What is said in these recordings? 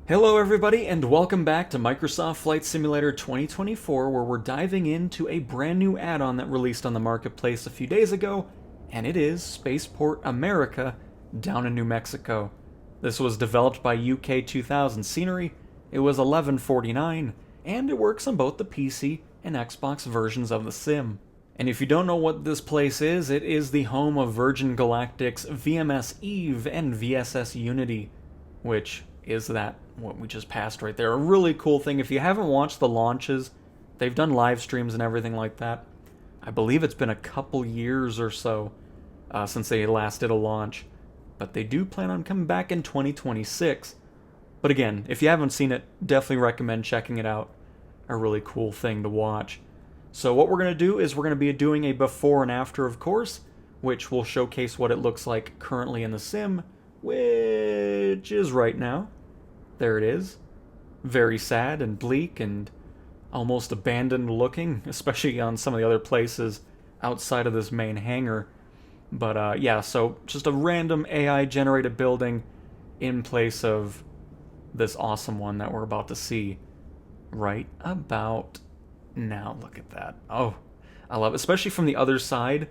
Hello everybody and welcome back to Microsoft Flight Simulator 2024, where we're diving into a brand new add-on that released on the marketplace a few days ago, and it is Spaceport America down in New Mexico. This was developed by UK2000 Scenery, it was $11.49, and it works on both the PC and Xbox versions of the sim. And if you don't know what this place is, it is the home of Virgin Galactic's VMS Eve and VSS Unity, which is that what we just passed right there. A really cool thing. If you haven't watched the launches, they've done live streams and everything like that. I believe it's been a couple years or so since they last did a launch, but they do plan on coming back in 2026. But again, if you haven't seen it, definitely recommend checking it out. A really cool thing to watch. So what we're going to do is we're going to be doing a before and after, of course, which will showcase what it looks like currently in the sim, which is right now. There it is. Very sad and bleak and almost abandoned looking, especially on some of the other places outside of this main hangar. But yeah, so just a random AI generated building in place of this awesome one that we're about to see right about now. Look at that. Oh, I love it, especially from the other side.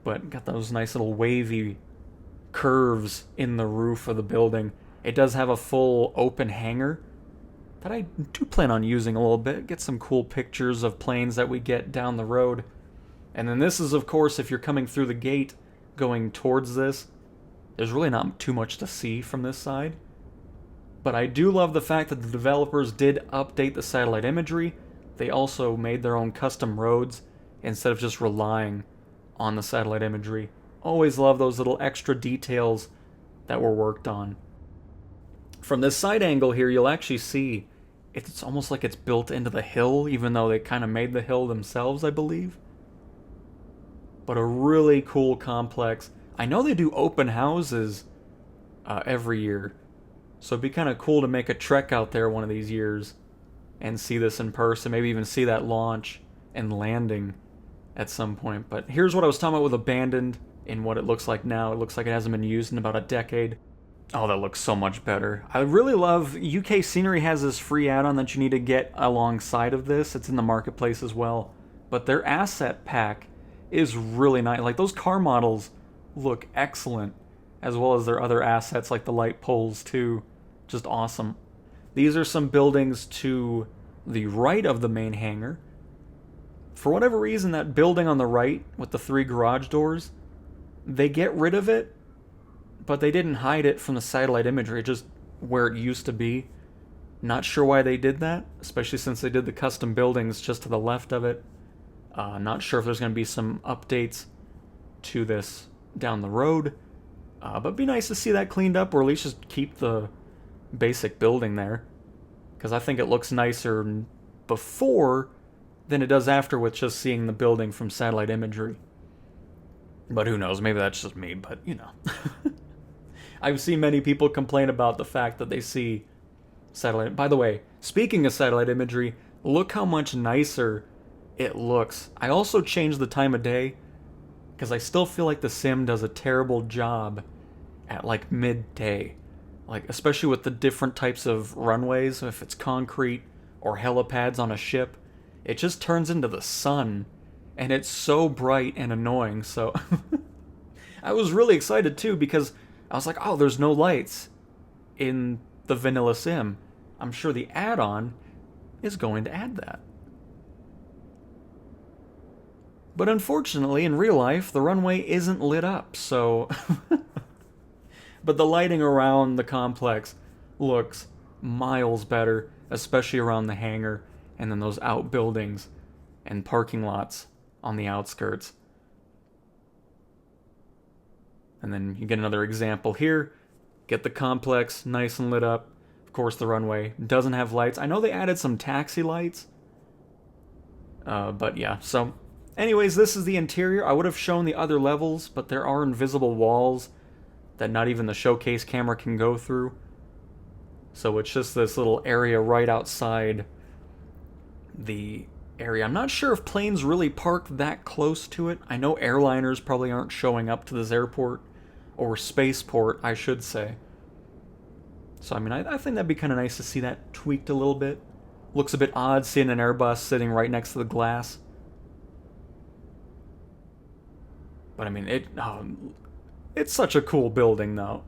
But got those nice little wavy curves in the roof of the building. It does have a full open hangar that I do plan on using a little bit. Get some cool pictures of planes that we get down the road. And then this is, of course, if you're coming through the gate going towards this, there's really not too much to see from this side. But I do love the fact that the developers did update the satellite imagery. They also made their own custom roads instead of just relying on the satellite imagery. Always love those little extra details that were worked on. From this side angle here, you'll actually see it's almost like it's built into the hill, even though they kind of made the hill themselves, I believe. But a really cool complex. I know they do open houses every year, so it'd be kind of cool to make a trek out there one of these years and see this in person, maybe even see that launch and landing at some point. But here's what I was talking about with abandoned in what it looks like now. It looks like it hasn't been used in about a decade. Oh, that looks so much better. I really love UK Scenery has this free add-on that you need to get alongside of this. It's in the marketplace as well. But their asset pack is really nice. Like, those car models look excellent, as well as their other assets like the light poles too. Just awesome. These are some buildings to the right of the main hangar. For whatever reason, that building on the right with the 3 garage doors, they get rid of it, but they didn't hide it from the satellite imagery, just where it used to be. Not sure why they did that, especially since they did the custom buildings just to the left of it. Not sure if there's going to be some updates to this down the road, but it'd be nice to see that cleaned up, or at least just keep the basic building there, because I think it looks nicer before than it does after with just seeing the building from satellite imagery. But who knows, maybe that's just me, but you know. I've seen many people complain about the fact that they see satellite. By the way, speaking of satellite imagery, look how much nicer it looks. I also changed the time of day because I still feel like the sim does a terrible job at like midday. Like, especially with the different types of runways, if it's concrete or helipads on a ship, it just turns into the sun and it's so bright and annoying. So I was really excited too, because I was like, oh, there's no lights in the vanilla sim. I'm sure the add-on is going to add that. But unfortunately, in real life, the runway isn't lit up, so... But the lighting around the complex looks miles better, especially around the hangar and then those outbuildings and parking lots on the outskirts. And then you get another example here. Get the complex nice and lit up. Of course, the runway doesn't have lights. I know they added some taxi lights. But yeah, so... Anyways, this is the interior. I would have shown the other levels, but there are invisible walls that not even the showcase camera can go through. So it's just this little area right outside the area. I'm not sure if planes really park that close to it. I know airliners probably aren't showing up to this airport, or spaceport, I should say. So, I mean, I think that'd be kind of nice to see that tweaked a little bit. Looks a bit odd seeing an Airbus sitting right next to the glass. But, I mean, it's such a cool building, though.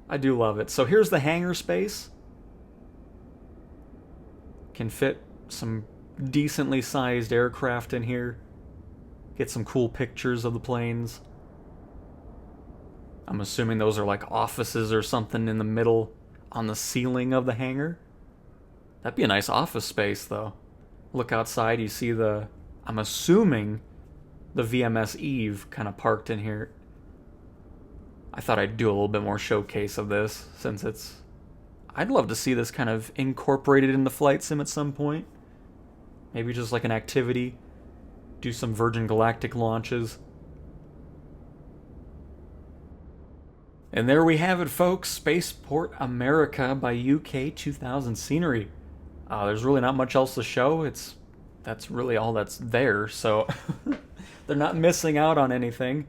I do love it. So, here's the hangar space. Can fit some decently sized aircraft in here. Get some cool pictures of the planes. I'm assuming those are like offices or something in the middle on the ceiling of the hangar. That'd be a nice office space, though. Look outside, you see I'm assuming the VMS Eve kind of parked in here. I thought I'd do a little bit more showcase of this, since I'd love to see this kind of incorporated into Flight Sim at some point. Maybe just like an activity. Do some Virgin Galactic launches. And there we have it, folks. Spaceport America by UK2000 Scenery. There's really not much else to show. That's really all that's there, so they're not missing out on anything.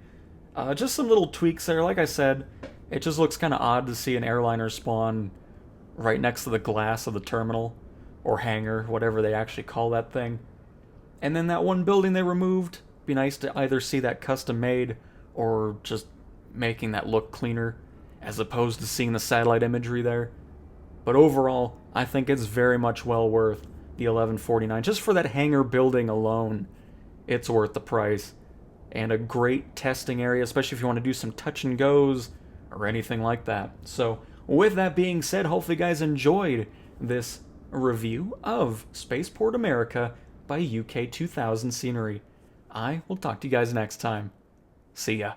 Just some little tweaks there. Like I said, it just looks kind of odd to see an airliner spawn right next to the glass of the terminal, or hangar, whatever they actually call that thing. And then that one building they removed, be nice to either see that custom made, or just making that look cleaner, as opposed to seeing the satellite imagery there. But overall, I think it's very much well worth the $11.49. Just for that hangar building alone, it's worth the price. And a great testing area, especially if you want to do some touch and goes or anything like that. So, with that being said, hopefully you guys enjoyed this review of Spaceport America by UK2000 Scenery. I will talk to you guys next time. See ya.